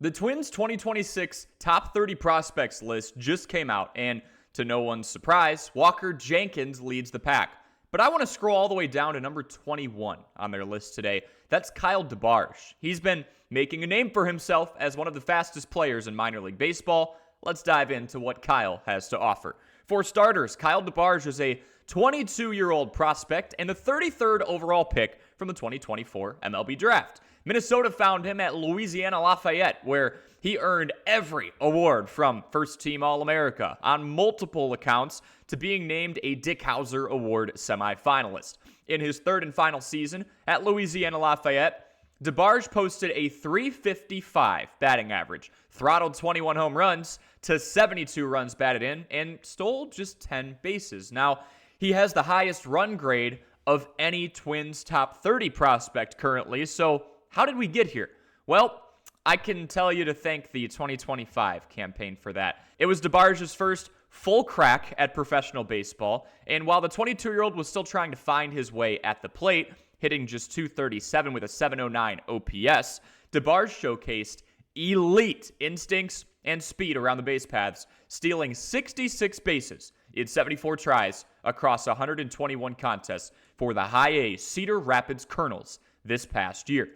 The Twins' 2026 top 30 prospects list just came out, and to no one's surprise, Walker Jenkins leads the pack. But I want to scroll all the way down to number 21 on their list today. That's Kyle DeBarge. He's been making a name for himself as one of the fastest players in minor league baseball. Let's dive into what Kyle has to offer. For starters, Kyle DeBarge is a 22-year-old prospect and the 33rd overall pick from the 2024 MLB Draft. Minnesota found him at Louisiana Lafayette, where he earned every award from First Team All-America on multiple accounts to being named a Dick Howser Award semifinalist. In his third and final season at Louisiana Lafayette, DeBarge posted a .355 batting average, throttled 21 home runs to 72 runs batted in, and stole just 10 bases. Now, he has the highest run grade of any Twins top 30 prospect currently, so how did we get here? Well, I can tell you to thank the 2025 campaign for that. It was DeBarge's first full crack at professional baseball, and while the 22-year-old was still trying to find his way at the plate, hitting just .237 with a .709 OPS, DeBarge showcased elite instincts and speed around the base paths, stealing 66 bases in 74 tries across 121 contests for the high-A Cedar Rapids Colonels this past year.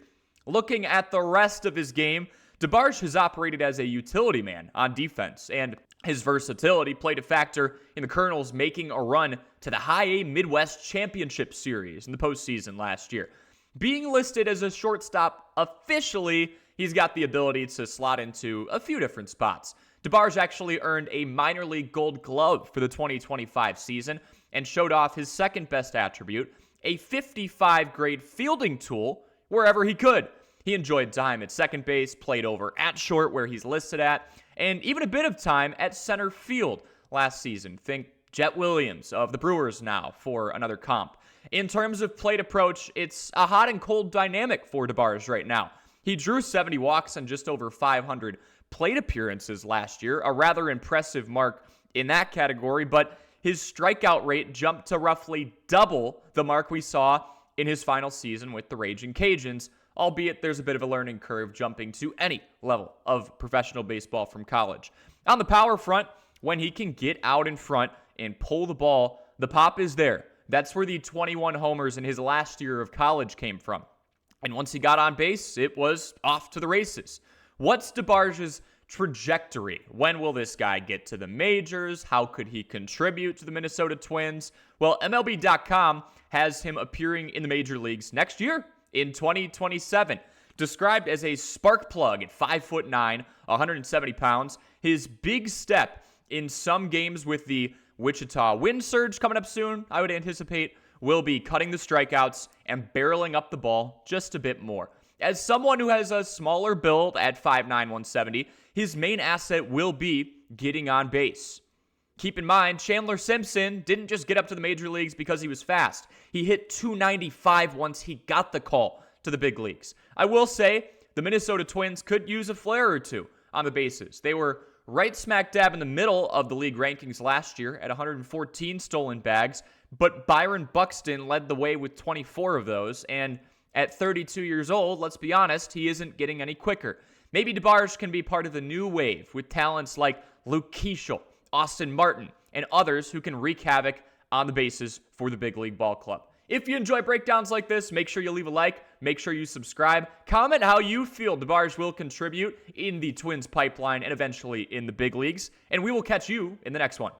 Looking at the rest of his game, DeBarge has operated as a utility man on defense, and his versatility played a factor in the Colonels making a run to the high-A Midwest Championship Series in the postseason last year. Being listed as a shortstop officially, he's got the ability to slot into a few different spots. DeBarge actually earned a minor league gold glove for the 2025 season and showed off his second best attribute, a 55 grade fielding tool, wherever he could. He enjoyed time at second base, played over at short where he's listed at, and even a bit of time at center field last season. Think Jet Williams of the Brewers now for another comp. In terms of plate approach, it's a hot and cold dynamic for DeBarge right now. He drew 70 walks and just over 500 plate appearances last year, a rather impressive mark in that category, but his strikeout rate jumped to roughly double the mark we saw in his final season with the Raging Cajuns, albeit there's a bit of a learning curve jumping to any level of professional baseball from college. On the power front, when he can get out in front and pull the ball, the pop is there. That's where the 21 homers in his last year of college came from. And once he got on base, it was off to the races. What's DeBarge's trajectory? When will this guy get to the majors? How could he contribute to the Minnesota Twins? Well, MLB.com has him appearing in the major leagues next year in 2027. Described as a spark plug at 5'9", 170 pounds, his big step in some games with the Wichita wind surge coming up soon, I would anticipate, will be cutting the strikeouts and barreling up the ball just a bit more. As someone who has a smaller build at 5'9", 170, his main asset will be getting on base. Keep in mind, Chandler Simpson didn't just get up to the major leagues because he was fast. He hit .295 once he got the call to the big leagues. I will say, the Minnesota Twins could use a flare or two on the bases. They were right smack dab in the middle of the league rankings last year at 114 stolen bags, but Byron Buxton led the way with 24 of those, and at 32 years old, let's be honest, he isn't getting any quicker. Maybe DeBarge can be part of the new wave with talents like Luke Keeschel, Austin Martin, and others who can wreak havoc on the bases for the big league ball club. If you enjoy breakdowns like this, make sure you leave a like, make sure you subscribe, comment how you feel DeBarge will contribute in the Twins pipeline and eventually in the big leagues, and we will catch you in the next one.